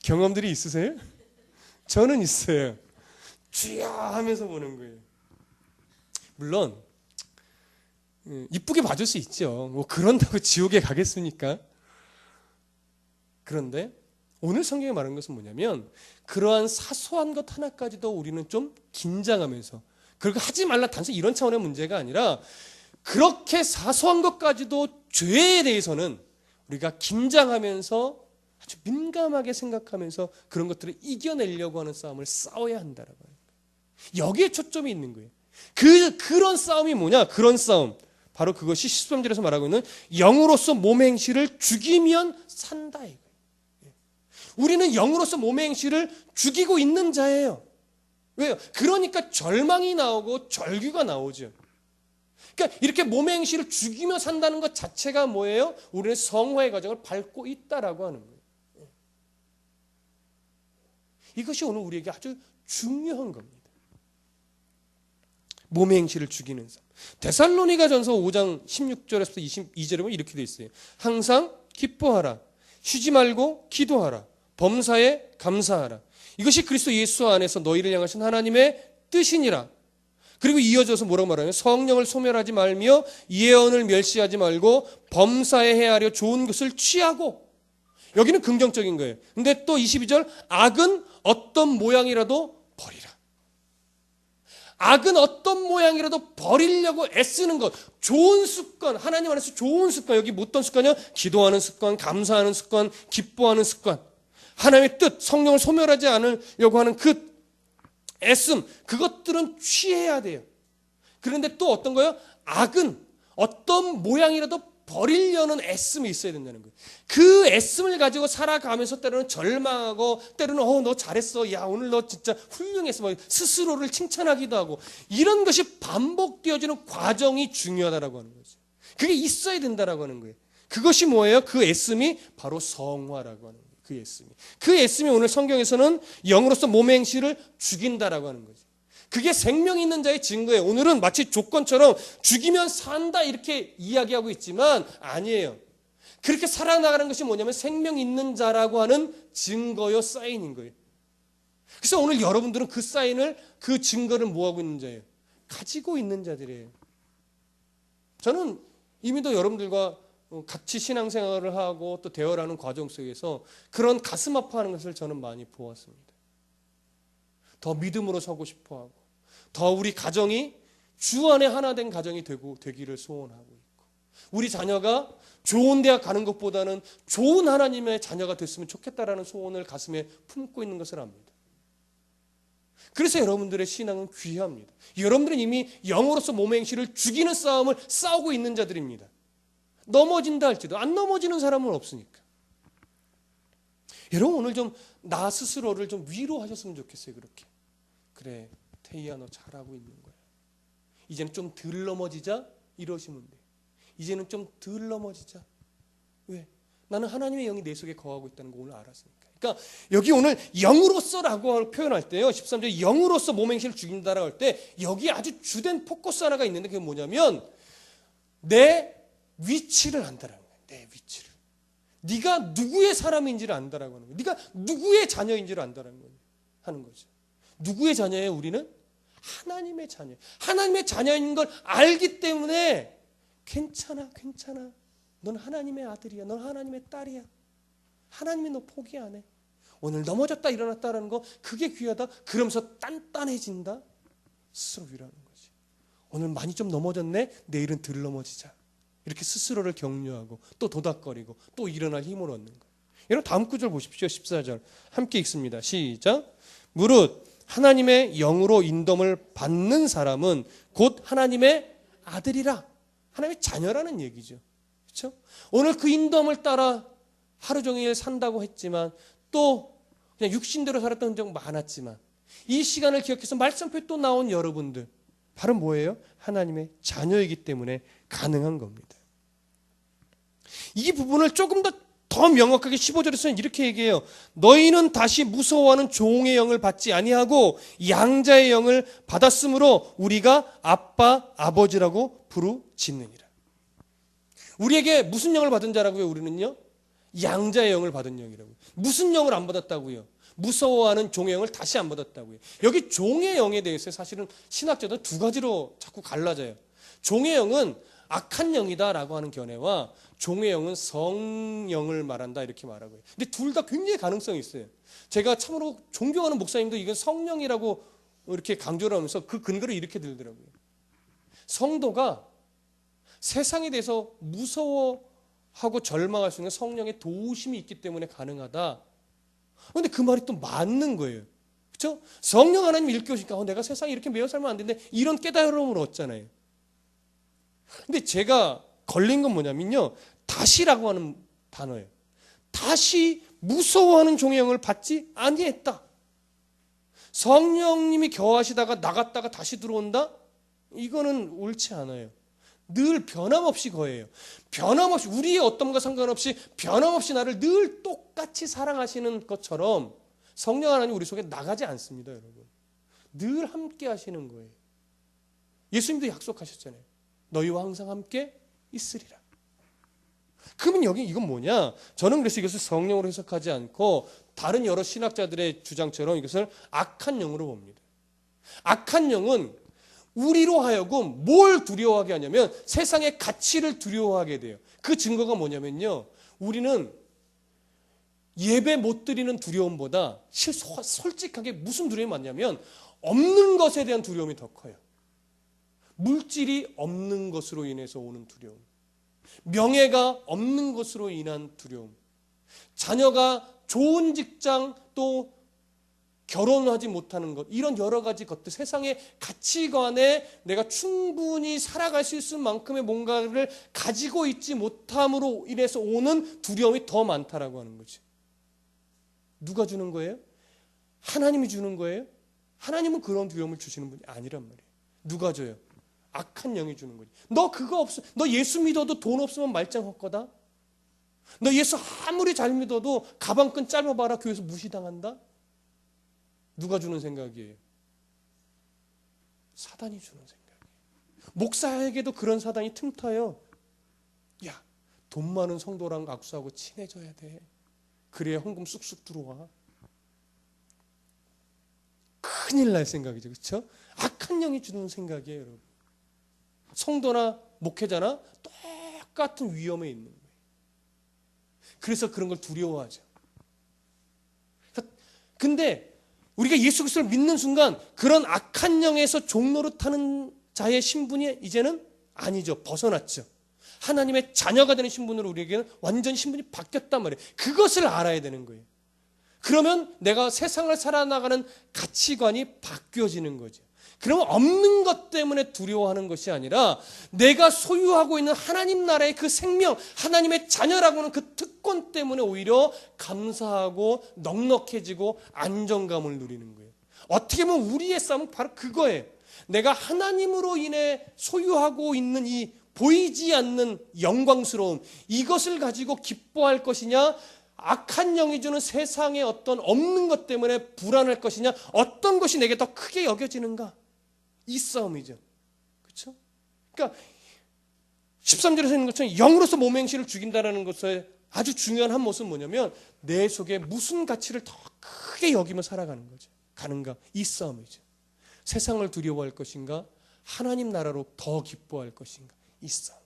경험들이 있으세요? 저는 있어요. 주여 하면서 보는 거예요. 물론 이쁘게 봐줄 수 있죠. 뭐 그런다고 지옥에 가겠습니까? 그런데 오늘 성경에 말하는 것은 뭐냐면 그러한 사소한 것 하나까지도 우리는 좀 긴장하면서 그렇게 하지 말라 단순히 이런 차원의 문제가 아니라 그렇게 사소한 것까지도 죄에 대해서는 우리가 긴장하면서 아주 민감하게 생각하면서 그런 것들을 이겨내려고 하는 싸움을 싸워야 한다라고 해요. 여기에 초점이 있는 거예요. 그런 싸움이 뭐냐? 그런 싸움. 바로 그것이 13절에서 말하고 있는 영으로서 몸의 행실을 죽이면 산다 이거예요. 우리는 영으로서 몸의 행실을 죽이고 있는 자예요. 왜요? 그러니까 절망이 나오고 절규가 나오죠. 그러니까 이렇게 몸의 행실을 죽이며 산다는 것 자체가 뭐예요? 우리는 성화의 과정을 밟고 있다라고 하는 거예요. 이것이 오늘 우리에게 아주 중요한 겁니다. 몸의 행실을 죽이는 삶. 데살로니가전서 5장 16절에서 22절에 보면 이렇게 되어 있어요. 항상 기뻐하라. 쉬지 말고 기도하라. 범사에 감사하라. 이것이 그리스도 예수 안에서 너희를 향하신 하나님의 뜻이니라. 그리고 이어져서 뭐라고 말하냐면 성령을 소멸하지 말며 예언을 멸시하지 말고 범사에 헤아려 좋은 것을 취하고. 여기는 긍정적인 거예요. 근데 또 22절 악은 어떤 모양이라도 버리라. 악은 어떤 모양이라도 버리려고 애쓰는 것, 좋은 습관, 하나님 안에서 좋은 습관, 여기 어떤 습관이요? 기도하는 습관, 감사하는 습관, 기뻐하는 습관, 하나님의 뜻, 성령을 소멸하지 않으려고 하는 그 애씀, 그것들은 취해야 돼요. 그런데 또 어떤 거예요? 악은 어떤 모양이라도 버리려는 애씀이 있어야 된다는 거예요. 그 애씀을 가지고 살아가면서 때로는 절망하고, 때로는 너 잘했어, 야 오늘 너 진짜 훌륭했어, 뭐 스스로를 칭찬하기도 하고, 이런 것이 반복되어지는 과정이 중요하다라고 하는 거죠. 그게 있어야 된다라고 하는 거예요. 그것이 뭐예요? 그 애씀이 바로 성화라고 하는 거예요. 그 애씀이. 그 애씀이 오늘 성경에서는 영으로서 몸의 행실을 죽인다라고 하는 거죠. 그게 생명 있는 자의 증거예요. 오늘은 마치 조건처럼 죽이면 산다 이렇게 이야기하고 있지만 아니에요. 그렇게 살아나가는 것이 뭐냐면 생명 있는 자라고 하는 증거요, 사인인 거예요. 그래서 오늘 여러분들은 그 사인을, 그 증거를 뭐하고 있는 자예요? 가지고 있는 자들이에요. 저는 이미도 여러분들과 같이 신앙생활을 하고 또 대화를 하는 과정 속에서 그런 가슴 아파하는 것을 저는 많이 보았습니다. 더 믿음으로 서고 싶어하고, 더 우리 가정이 주 안에 하나 된 가정이 되기를 소원하고 있고, 우리 자녀가 좋은 대학 가는 것보다는 좋은 하나님의 자녀가 됐으면 좋겠다라는 소원을 가슴에 품고 있는 것을 압니다. 그래서 여러분들의 신앙은 귀합니다. 여러분들은 이미 영으로서 몸의 행실을 죽이는 싸움을 싸우고 있는 자들입니다. 넘어진다 할지도 안 넘어지는 사람은 없으니까. 여러분 오늘 좀 나 스스로를 좀 위로하셨으면 좋겠어요. 그렇게. 그래, 태희야 너 잘하고 있는 거야. 이제는 좀 덜 넘어지자 이러시면 돼. 이제는 좀 덜 넘어지자. 왜? 나는 하나님의 영이 내 속에 거하고 있다는 거 오늘 알았으니까. 그러니까 여기 오늘 영으로서라고 표현할 때요, 13절 영으로서 몸의 행실을 죽인다라고 할 때 여기 아주 주된 포커스 하나가 있는데 그게 뭐냐면 내 위치를 안다라는 거예요. 내 위치를. 네가 누구의 사람인지를 안다라고 하는 거예요. 네가 누구의 자녀인지를 안다라는 거예요. 하는 거죠. 누구의 자녀예요? 우리는 하나님의 자녀예요. 하나님의 자녀인 걸 알기 때문에 괜찮아. 넌 하나님의 아들이야. 넌 하나님의 딸이야. 하나님이 너 포기 안 해. 오늘 넘어졌다 일어났다라는 거 그게 귀하다. 그러면서 단단해진다. 스스로 위로하는 거지. 오늘 많이 좀 넘어졌네. 내일은 덜 넘어지자. 이렇게 스스로를 격려하고 또 도닥거리고 또 일어날 힘을 얻는 거예요. 여러분 다음 구절 보십시오. 14절 함께 읽습니다. 시작. 무릇 하나님의 영으로 인dom을 받는 사람은 곧 하나님의 아들이라. 하나님의 자녀라는 얘기죠. 그렇죠? 오늘 그 인dom을 따라 하루 종일 산다고 했지만 또 그냥 육신대로 살았던 흔적 많았지만 이 시간을 기억해서 말씀표에 또 나온 여러분들 바로 뭐예요? 하나님의 자녀이기 때문에 가능한 겁니다. 이 부분을 조금 더 명확하게 15절에서는 이렇게 얘기해요. 너희는 다시 무서워하는 종의 영을 받지 아니하고 양자의 영을 받았으므로 우리가 아빠, 아버지라고 부르짖느니라. 우리에게 무슨 영을 받은 자라고요? 우리는요? 양자의 영을 받은 영이라고요. 무슨 영을 안 받았다고요? 무서워하는 종의 영을 다시 안 받았다고요. 여기 종의 영에 대해서 사실은 신학자들은 두 가지로 자꾸 갈라져요. 종의 영은 악한 영이다라고 하는 견해와 종의 영은 성령을 말한다 이렇게 말하고요. 근데 둘 다 굉장히 가능성이 있어요. 제가 참으로 존경하는 목사님도 이건 성령이라고 이렇게 강조를 하면서 그 근거를 이렇게 들더라고요. 성도가 세상에 대해서 무서워하고 절망할 수 있는 성령의 도우심이 있기 때문에 가능하다. 그런데 그 말이 또 맞는 거예요. 그렇죠? 성령 하나님 읽게 오시니까 내가 세상에 이렇게 매여 살면 안 되는데 이런 깨달음을 얻잖아요. 근데 제가 걸린 건 뭐냐면요. 다시라고 하는 단어예요. 다시 무서워하는 종의 영을 받지 아니했다. 성령님이 겨하시다가 나갔다가 다시 들어온다? 이거는 옳지 않아요. 늘 변함없이 거예요. 변함없이 우리의 어떤가 상관없이 변함없이 나를 늘 똑같이 사랑하시는 것처럼 성령 하나님 우리 속에 나가지 않습니다, 여러분. 늘 함께 하시는 거예요. 예수님도 약속하셨잖아요. 너희와 항상 함께 있으리라. 그러면 여기 이건 뭐냐? 저는 그래서 이것을 성령으로 해석하지 않고 다른 여러 신학자들의 주장처럼 이것을 악한 영으로 봅니다. 악한 영은 우리로 하여금 뭘 두려워하게 하냐면 세상의 가치를 두려워하게 돼요. 그 증거가 뭐냐면요. 우리는 예배 못 드리는 두려움보다 솔직하게 무슨 두려움이 많냐면 없는 것에 대한 두려움이 더 커요. 물질이 없는 것으로 인해서 오는 두려움, 명예가 없는 것으로 인한 두려움, 자녀가 좋은 직장 또 결혼하지 못하는 것, 이런 여러 가지 것들, 세상의 가치관에 내가 충분히 살아갈 수 있을 만큼의 뭔가를 가지고 있지 못함으로 인해서 오는 두려움이 더 많다라고 하는 거죠. 누가 주는 거예요? 하나님이 주는 거예요? 하나님은 그런 두려움을 주시는 분이 아니란 말이에요. 누가 줘요? 악한 영이 주는 거지. 너 그거 없어. 너 예수 믿어도 돈 없으면 말짱 헛거다. 너 예수 아무리 잘 믿어도 가방끈 짧아봐라 교회에서 무시당한다. 누가 주는 생각이에요? 사단이 주는 생각이에요. 목사에게도 그런 사단이 틈타요. 야, 돈 많은 성도랑 악수하고 친해져야 돼. 그래야 헌금 쑥쑥 들어와. 큰일 날 생각이죠. 그렇죠? 악한 영이 주는 생각이에요, 여러분. 성도나 목회자나 똑같은 위험에 있는 거예요. 그래서 그런 걸 두려워하죠. 근데 우리가 예수 그리스도를 믿는 순간 그런 악한 영에서 종노릇하는 자의 신분이 이제는 아니죠. 벗어났죠. 하나님의 자녀가 되는 신분으로 우리에게는 완전 신분이 바뀌었단 말이에요. 그것을 알아야 되는 거예요. 그러면 내가 세상을 살아나가는 가치관이 바뀌어지는 거죠. 그러면 없는 것 때문에 두려워하는 것이 아니라 내가 소유하고 있는 하나님 나라의 그 생명, 하나님의 자녀라고 하는 그 특권 때문에 오히려 감사하고 넉넉해지고 안정감을 누리는 거예요. 어떻게 보면 우리의 싸움은 바로 그거예요. 내가 하나님으로 인해 소유하고 있는 이 보이지 않는 영광스러움, 이것을 가지고 기뻐할 것이냐, 악한 영이 주는 세상의 어떤 없는 것 때문에 불안할 것이냐, 어떤 것이 내게 더 크게 여겨지는가, 이 싸움이죠. 그렇죠? 그러니까 13절에서 있는 것처럼 영으로서 몸의 행실을 죽인다는 것의 아주 중요한 한 모습은 뭐냐면 내 속에 무슨 가치를 더 크게 여기며 살아가는 거죠. 가는가, 이 싸움이죠. 세상을 두려워할 것인가, 하나님 나라로 더 기뻐할 것인가, 이 싸움.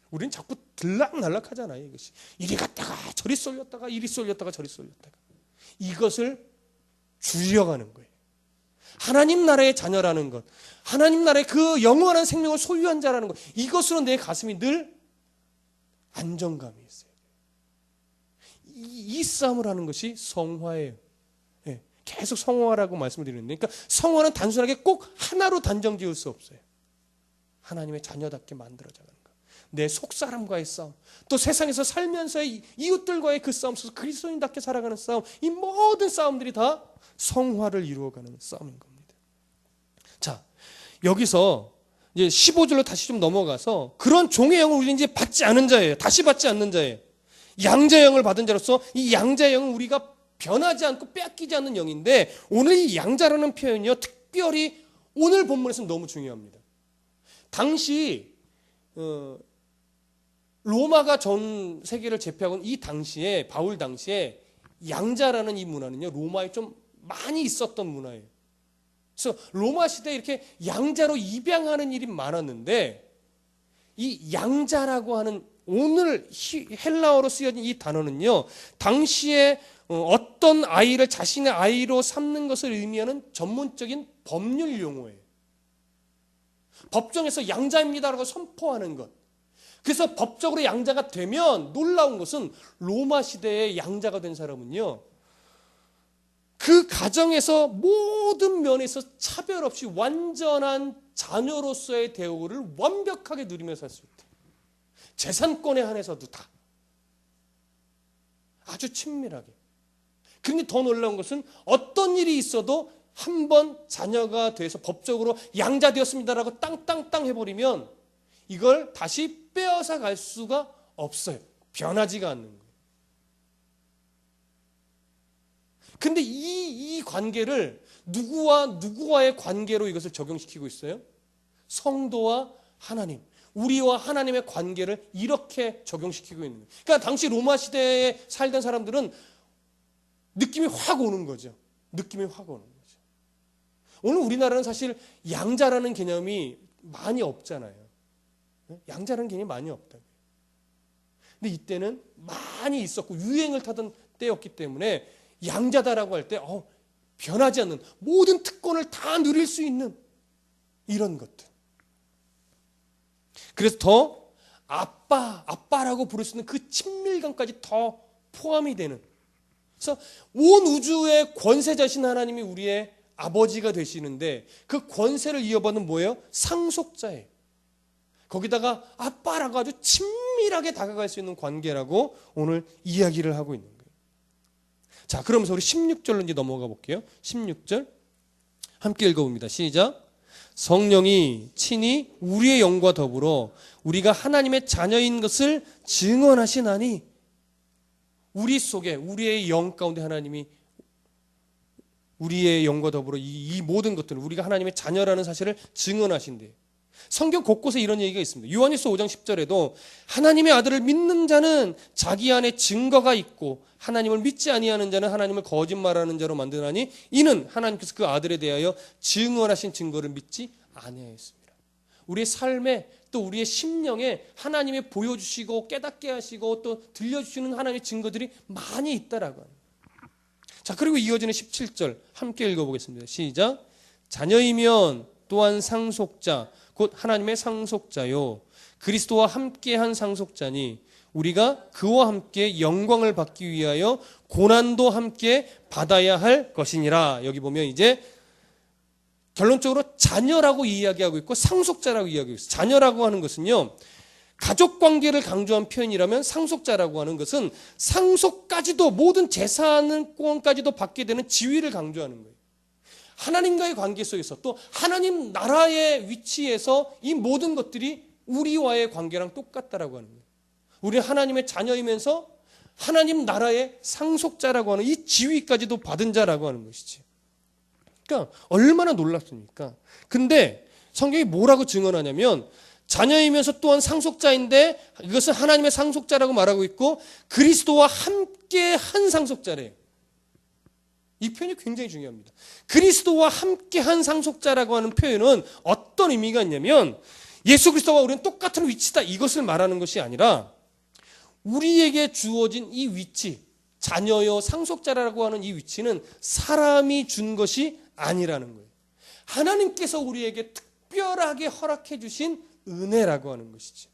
우리는 자꾸 들락날락 하잖아요. 이것이 이리 갔다가 저리 쏠렸다가 이리 쏠렸다가 저리 쏠렸다가. 이것을 줄여가는 거예요. 하나님 나라의 자녀라는 것, 하나님 나라의 그 영원한 생명을 소유한 자라는 것, 이것으로 내 가슴이 늘 안정감이 있어요. 이 싸움을 하는 것이 성화예요. 네, 계속 성화라고 말씀을 드리는데, 그러니까 성화는 단순하게 꼭 하나로 단정 지을 수 없어요. 하나님의 자녀답게 만들어져가는 것, 내 속사람과의 싸움, 또 세상에서 살면서의 이웃들과의 그 싸움 속에서 그리스도인답게 살아가는 싸움, 이 모든 싸움들이 다 성화를 이루어가는 싸움인 겁니다. 자, 여기서 이제 15절로 다시 좀 넘어가서 그런 종의 영을 우리는 이제 받지 않은 자예요. 다시 받지 않는 자예요. 양자의 영을 받은 자로서 이 양자의 영은 우리가 변하지 않고 빼앗기지 않는 영인데, 오늘 이 양자라는 표현이요, 특별히 오늘 본문에서는 너무 중요합니다. 당시 로마가 전 세계를 제패하고 이 당시에, 바울 당시에 양자라는 이 문화는요, 로마에 좀 많이 있었던 문화예요. 그래서 로마 시대에 이렇게 양자로 입양하는 일이 많았는데, 이 양자라고 하는 오늘 헬라어로 쓰여진 이 단어는요, 당시에 어떤 아이를 자신의 아이로 삼는 것을 의미하는 전문적인 법률 용어예요. 법정에서 양자입니다라고 선포하는 것. 그래서 법적으로 양자가 되면 놀라운 것은 로마 시대에 양자가 된 사람은요, 그 가정에서 모든 면에서 차별 없이 완전한 자녀로서의 대우를 완벽하게 누리며 살 수 있다. 재산권에 한해서도 다 아주 친밀하게. 그런데 더 놀라운 것은 어떤 일이 있어도 한번 자녀가 돼서 법적으로 양자되었습니다라고 땅땅땅 해버리면 이걸 다시 빼앗아 갈 수가 없어요. 변하지가 않는 거예요. 근데 이 관계를 누구와의 관계로 이것을 적용시키고 있어요? 성도와 하나님, 우리와 하나님의 관계를 이렇게 적용시키고 있는 거예요. 그러니까 당시 로마 시대에 살던 사람들은 느낌이 확 오는 거죠. 느낌이 확 오는 거죠. 오늘 우리나라는 사실 양자라는 개념이 많이 없잖아요. 양자라는 개념이 많이 없다고요. 근데 이때는 많이 있었고 유행을 타던 때였기 때문에 양자다라고 할 때 변하지 않는 모든 특권을 다 누릴 수 있는 이런 것들. 그래서 더 아빠라고 부를 수 있는 그 친밀감까지 더 포함이 되는. 그래서 온 우주의 권세자신 하나님이 우리의 아버지가 되시는데 그 권세를 이어받는 뭐예요? 상속자예요. 거기다가 아빠라고 아주 친밀하게 다가갈 수 있는 관계라고 오늘 이야기를 하고 있는 거예요. 자, 그러면서 우리 16절로 이제 넘어가 볼게요. 16절 함께 읽어봅니다. 시작. 성령이 친히 우리의 영과 더불어 우리가 하나님의 자녀인 것을 증언하시나니, 우리 속에 우리의 영 가운데 하나님이 우리의 영과 더불어 이 모든 것들을 우리가 하나님의 자녀라는 사실을 증언하신대요. 성경 곳곳에 이런 얘기가 있습니다. 요한일서 5장 10절에도 하나님의 아들을 믿는 자는 자기 안에 증거가 있고 하나님을 믿지 아니하는 자는 하나님을 거짓말하는 자로 만드나니 이는 하나님께서 그 아들에 대하여 증언하신 증거를 믿지 아니하였습니다. 우리의 삶에 또 우리의 심령에 하나님이 보여주시고 깨닫게 하시고 또 들려주시는 하나님의 증거들이 많이 있다라고 합니다. 자, 그리고 이어지는 17절 함께 읽어보겠습니다. 시작. 자녀이면 또한 상속자 곧 하나님의 상속자요 그리스도와 함께한 상속자니 우리가 그와 함께 영광을 받기 위하여 고난도 함께 받아야 할 것이니라. 여기 보면 이제 결론적으로 자녀라고 이야기하고 있고 상속자라고 이야기하고 있어요. 자녀라고 하는 것은요, 가족 관계를 강조한 표현이라면 상속자라고 하는 것은 상속까지도 모든 재산권까지도 받게 되는 지위를 강조하는 거예요. 하나님과의 관계 속에서 또 하나님 나라의 위치에서 이 모든 것들이 우리와의 관계랑 똑같다라고 하는 거예요. 우리는 하나님의 자녀이면서 하나님 나라의 상속자라고 하는 이 지위까지도 받은 자라고 하는 것이지. 그러니까 얼마나 놀랍습니까? 근데 성경이 뭐라고 증언하냐면 자녀이면서 또한 상속자인데 이것은 하나님의 상속자라고 말하고 있고 그리스도와 함께 한 상속자래요. 이 표현이 굉장히 중요합니다. 그리스도와 함께 한 상속자라고 하는 표현은 어떤 의미가 있냐면 예수 그리스도와 우리는 똑같은 위치다 이것을 말하는 것이 아니라 우리에게 주어진 이 위치, 자녀여 상속자라고 하는 이 위치는 사람이 준 것이 아니라는 거예요. 하나님께서 우리에게 특별하게 허락해 주신 은혜라고 하는 것이죠.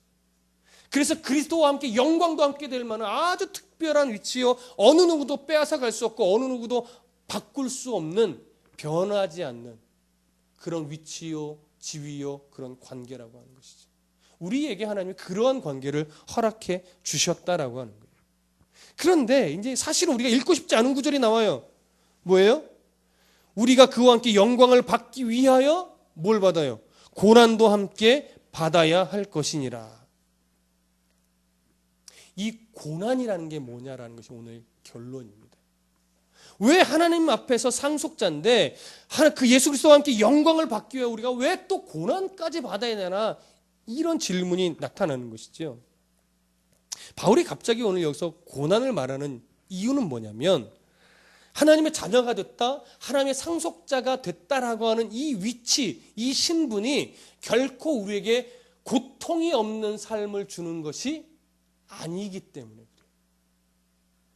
그래서 그리스도와 함께 영광도 함께 될 만한 아주 특별한 위치요, 어느 누구도 빼앗아 갈 수 없고 어느 누구도 바꿀 수 없는 변하지 않는 그런 위치요, 지위요, 그런 관계라고 하는 것이죠. 우리에게 하나님이 그러한 관계를 허락해 주셨다라고 하는 거예요. 그런데 이제 사실은 우리가 읽고 싶지 않은 구절이 나와요. 뭐예요? 우리가 그와 함께 영광을 받기 위하여 뭘 받아요? 고난도 함께 받아야 할 것이니라. 이 고난이라는 게 뭐냐라는 것이 오늘 결론입니다. 왜 하나님 앞에서 상속자인데 그 예수 그리스도와 함께 영광을 받기 위해 우리가 왜 또 고난까지 받아야 되나, 이런 질문이 나타나는 것이죠. 바울이 갑자기 오늘 여기서 고난을 말하는 이유는 뭐냐면 하나님의 자녀가 됐다, 하나님의 상속자가 됐다라고 하는 이 위치, 이 신분이 결코 우리에게 고통이 없는 삶을 주는 것이 아니기 때문에 그래요.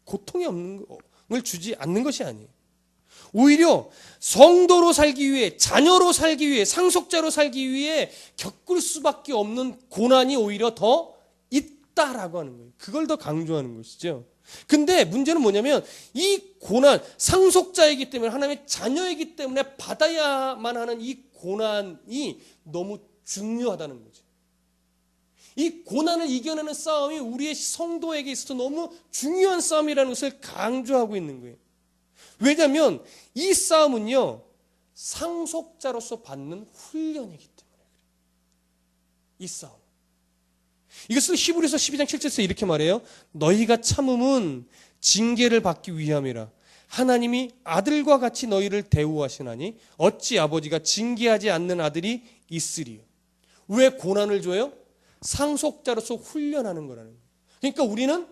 고통이 없는 걸 주지 않는 것이 아니에요. 오히려 성도로 살기 위해, 자녀로 살기 위해, 상속자로 살기 위해 겪을 수밖에 없는 고난이 오히려 더 있다라고 하는 거예요. 그걸 더 강조하는 것이죠. 근데 문제는 뭐냐면 이 고난, 상속자이기 때문에 하나님의 자녀이기 때문에 받아야만 하는 이 고난이 너무 중요하다는 거죠. 이 고난을 이겨내는 싸움이 우리의 성도에게 있어서 너무 중요한 싸움이라는 것을 강조하고 있는 거예요. 왜냐하면 이 싸움은요, 상속자로서 받는 훈련이기 때문에 그래요. 이 싸움. 이것을 히브리서 12장 7절에서 이렇게 말해요. 너희가 참음은 징계를 받기 위함이라. 하나님이 아들과 같이 너희를 대우하시나니 어찌 아버지가 징계하지 않는 아들이 있으리요. 왜 고난을 줘요? 상속자로서 훈련하는 거라는 거예요. 그러니까 우리는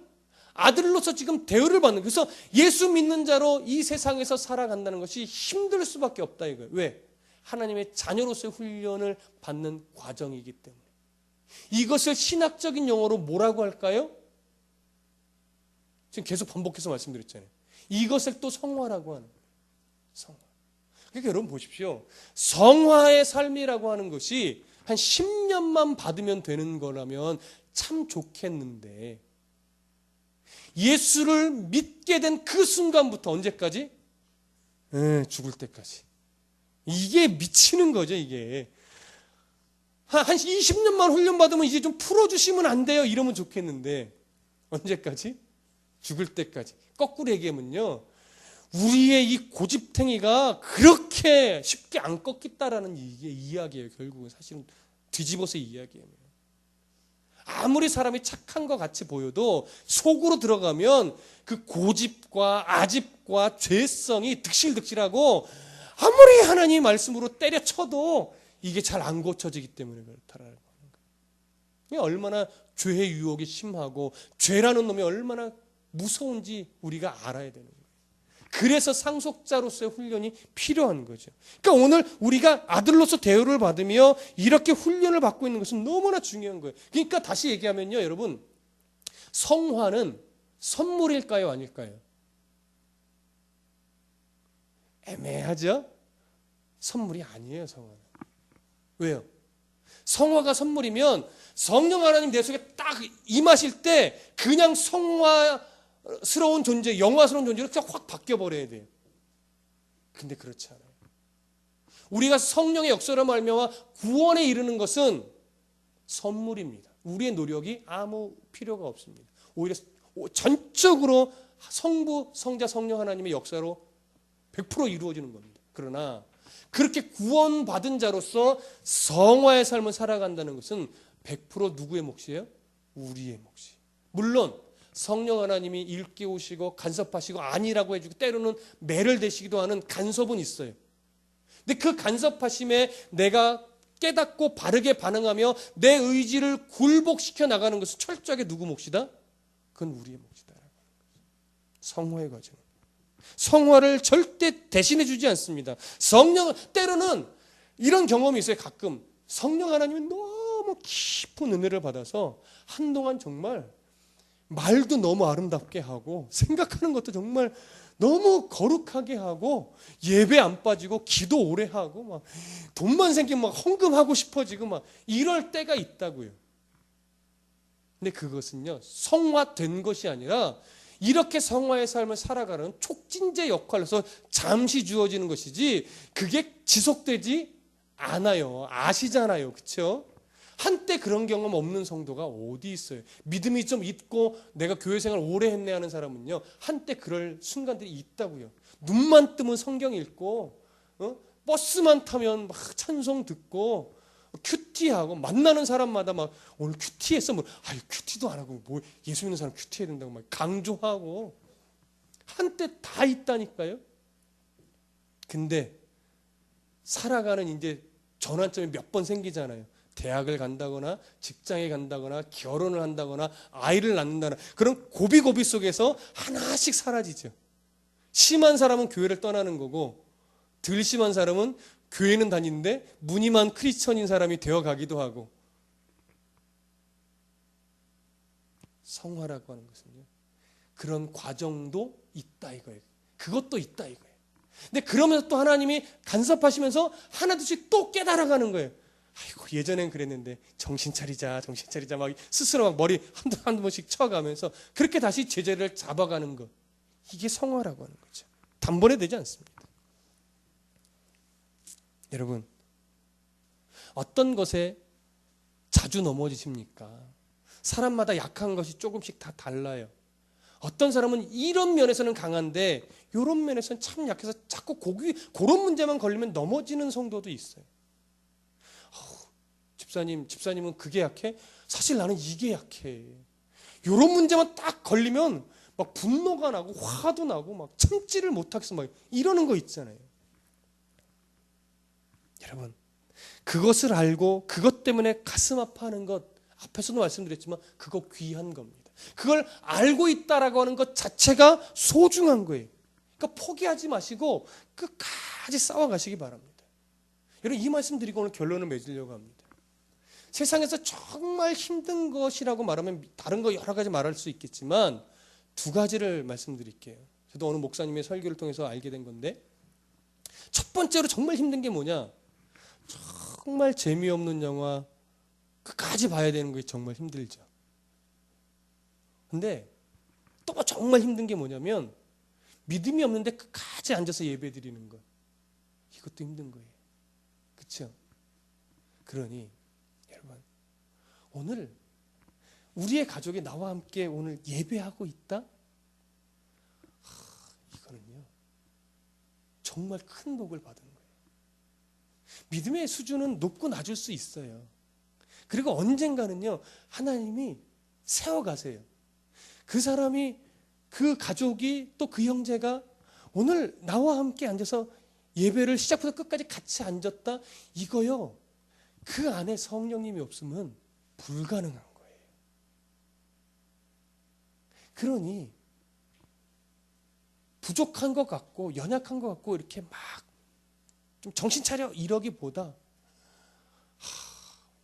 아들로서 지금 대우를 받는, 그래서 예수 믿는 자로 이 세상에서 살아간다는 것이 힘들 수밖에 없다 이거예요. 왜? 하나님의 자녀로서의 훈련을 받는 과정이기 때문에. 이것을 신학적인 용어로 뭐라고 할까요? 지금 계속 반복해서 말씀드렸잖아요. 이것을 또 성화라고 하는 거예요. 성화. 그러니까 여러분 보십시오. 성화의 삶이라고 하는 것이 한 10년만 받으면 되는 거라면 참 좋겠는데, 예수를 믿게 된 그 순간부터 언제까지? 죽을 때까지. 이게 미치는 거죠, 이게. 한 20년만 훈련받으면 이제 좀 풀어주시면 안 돼요, 이러면 좋겠는데, 언제까지? 죽을 때까지. 거꾸로 얘기하면요, 우리의 이 고집탱이가 그렇게 쉽게 안 꺾겠다라는 이게 이야기예요. 결국은 사실은 뒤집어서 이야기해요. 아무리 사람이 착한 것 같이 보여도 속으로 들어가면 그 고집과 아집과 죄성이 득실득실하고, 아무리 하나님 말씀으로 때려쳐도 이게 잘 안 고쳐지기 때문에 그렇다라는 거예요. 얼마나 죄의 유혹이 심하고 죄라는 놈이 얼마나 무서운지 우리가 알아야 되는 거예요. 그래서 상속자로서의 훈련이 필요한 거죠. 그러니까 오늘 우리가 아들로서 대우를 받으며 이렇게 훈련을 받고 있는 것은 너무나 중요한 거예요. 그러니까 다시 얘기하면요, 여러분, 성화는 선물일까요, 아닐까요? 애매하죠? 선물이 아니에요, 성화는. 왜요? 성화가 선물이면 성령 하나님 내 속에 딱 임하실 때 그냥 성화스러운 존재, 영화스러운 존재로 그냥 확 바뀌어버려야 돼요. 근데 그렇지 않아요. 우리가 성령의 역사로 말미암아 구원에 이르는 것은 선물입니다. 우리의 노력이 아무 필요가 없습니다. 오히려 전적으로 성부, 성자, 성령 하나님의 역사로 100% 이루어지는 겁니다. 그러나 그렇게 구원받은 자로서 성화의 삶을 살아간다는 것은 100% 누구의 몫이에요? 우리의 몫이에요. 물론 성령 하나님이 일깨우시고 간섭하시고 아니라고 해주고 때로는 매를 대시기도 하는 간섭은 있어요. 근데 그 간섭하심에 내가 깨닫고 바르게 반응하며 내 의지를 굴복시켜 나가는 것은 철저하게 누구 몫이다? 그건 우리의 몫이다. 성화의 과정. 성화를 절대 대신해 주지 않습니다. 성령, 때로는 이런 경험이 있어요. 가끔 성령 하나님이 너무 깊은 은혜를 받아서 한동안 정말 말도 너무 아름답게 하고 생각하는 것도 정말 너무 거룩하게 하고 예배 안 빠지고 기도 오래 하고 막 돈만 생기면 막 헌금하고 싶어지고 막 이럴 때가 있다고요. 근데 그것은요, 성화된 것이 아니라 이렇게 성화의 삶을 살아가는 촉진제 역할로서 잠시 주어지는 것이지 그게 지속되지 않아요. 아시잖아요. 그렇죠? 한때 그런 경험 없는 성도가 어디 있어요? 믿음이 좀 있고 내가 교회 생활 오래 했네 하는 사람은요, 한때 그럴 순간들이 있다고요. 눈만 뜨면 성경 읽고 버스만 타면 막 찬송 듣고 큐티하고 만나는 사람마다 막 오늘 큐티했어 뭐 아유 큐티도 안 하고 뭐 예수 믿는 사람 큐티해야 된다고 막 강조하고 한때 다 있다니까요. 근데 살아가는 이제 전환점이 몇 번 생기잖아요. 대학을 간다거나 직장에 간다거나 결혼을 한다거나 아이를 낳는다거나 그런 고비고비 속에서 하나씩 사라지죠. 심한 사람은 교회를 떠나는 거고 덜 심한 사람은 교회는 다니는데 무늬만 크리스천인 사람이 되어가기도 하고. 성화라고 하는 것은요, 그런 과정도 있다 이거예요. 그것도 있다 이거예요. 근데 그러면서 또 하나님이 간섭하시면서 하나둘씩 또 깨달아가는 거예요. 아이고 예전엔 그랬는데 정신 차리자 정신 차리자 막 스스로 막 머리 한두 번씩 쳐가면서 그렇게 다시 제재를 잡아가는 것, 이게 성화라고 하는 거죠. 단번에 되지 않습니다. 여러분, 어떤 것에 자주 넘어지십니까? 사람마다 약한 것이 조금씩 다 달라요. 어떤 사람은 이런 면에서는 강한데 이런 면에서는 참 약해서 자꾸 그런 문제만 걸리면 넘어지는 성도도 있어요. 집사님은 그게 약해? 사실 나는 이게 약해. 이런 문제만 딱 걸리면 막 분노가 나고 화도 나고 막 참지를 못하겠어 막 이러는 거 있잖아요. 여러분, 그것을 알고 그것 때문에 가슴 아파하는 것, 앞에서도 말씀드렸지만 그거 귀한 겁니다. 그걸 알고 있다라고 하는 것 자체가 소중한 거예요. 그러니까 포기하지 마시고 끝까지 싸워가시기 바랍니다. 여러분, 이 말씀 드리고 오늘 결론을 맺으려고 합니다. 세상에서 정말 힘든 것이라고 말하면 다른 거 여러 가지 말할 수 있겠지만 두 가지를 말씀드릴게요. 저도 어느 목사님의 설교를 통해서 알게 된 건데, 첫 번째로 정말 힘든 게 뭐냐? 정말 재미없는 영화 끝까지 봐야 되는 게 정말 힘들죠. 근데 또 정말 힘든 게 뭐냐면 믿음이 없는데 끝까지 앉아서 예배 드리는 거. 이것도 힘든 거예요. 그렇죠? 그러니 여러분, 오늘 우리의 가족이 나와 함께 오늘 예배하고 있다? 이거는요 정말 큰 복을 받은 거예요. 믿음의 수준은 높고 낮을 수 있어요. 그리고 언젠가는요 하나님이 세워가세요. 그 사람이, 그 가족이, 또 그 형제가 오늘 나와 함께 앉아서 예배를 시작부터 끝까지 같이 앉았다, 이거요 그 안에 성령님이 없으면 불가능한 거예요. 그러니 부족한 것 같고 연약한 것 같고 이렇게 막 좀 정신 차려 이러기보다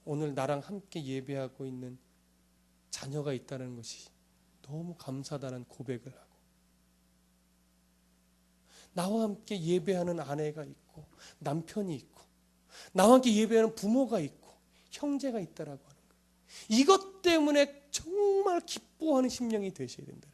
오늘 나랑 함께 예배하고 있는 자녀가 있다는 것이 너무 감사하다는 고백을 하고, 나와 함께 예배하는 아내가 있고 남편이 있고, 나와 함께 예배하는 부모가 있고 형제가 있다라고 하는 거예요. 이것 때문에 정말 기뻐하는 심령이 되셔야 된다.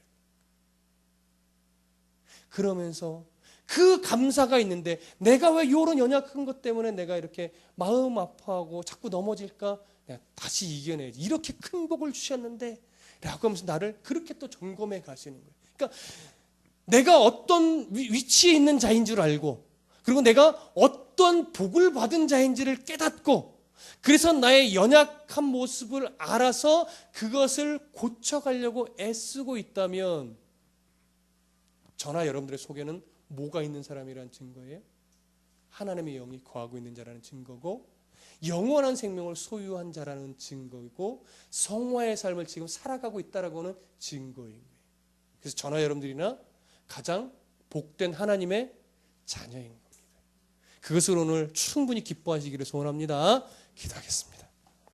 그러면서 그 감사가 있는데, 내가 왜 이런 연약한 것 때문에 내가 이렇게 마음 아파하고 자꾸 넘어질까? 내가 다시 이겨내야지. 이렇게 큰 복을 주셨는데 라고 하면서 나를 그렇게 또 점검해 가시는 거예요. 그러니까 내가 어떤 위치에 있는 자인 줄 알고, 그리고 내가 어떤 복을 받은 자인지를 깨닫고, 그래서 나의 연약한 모습을 알아서 그것을 고쳐가려고 애쓰고 있다면, 저나 여러분들의 속에는 뭐가 있는 사람이라는 증거예요? 하나님의 영이 거하고 있는 자라는 증거고, 영원한 생명을 소유한 자라는 증거이고, 성화의 삶을 지금 살아가고 있다라고 하는 증거인 거예요. 그래서 저나 여러분들이나 가장 복된 하나님의 자녀인 겁니다. 그것을 오늘 충분히 기뻐하시기를 소원합니다. 기도하겠습니다.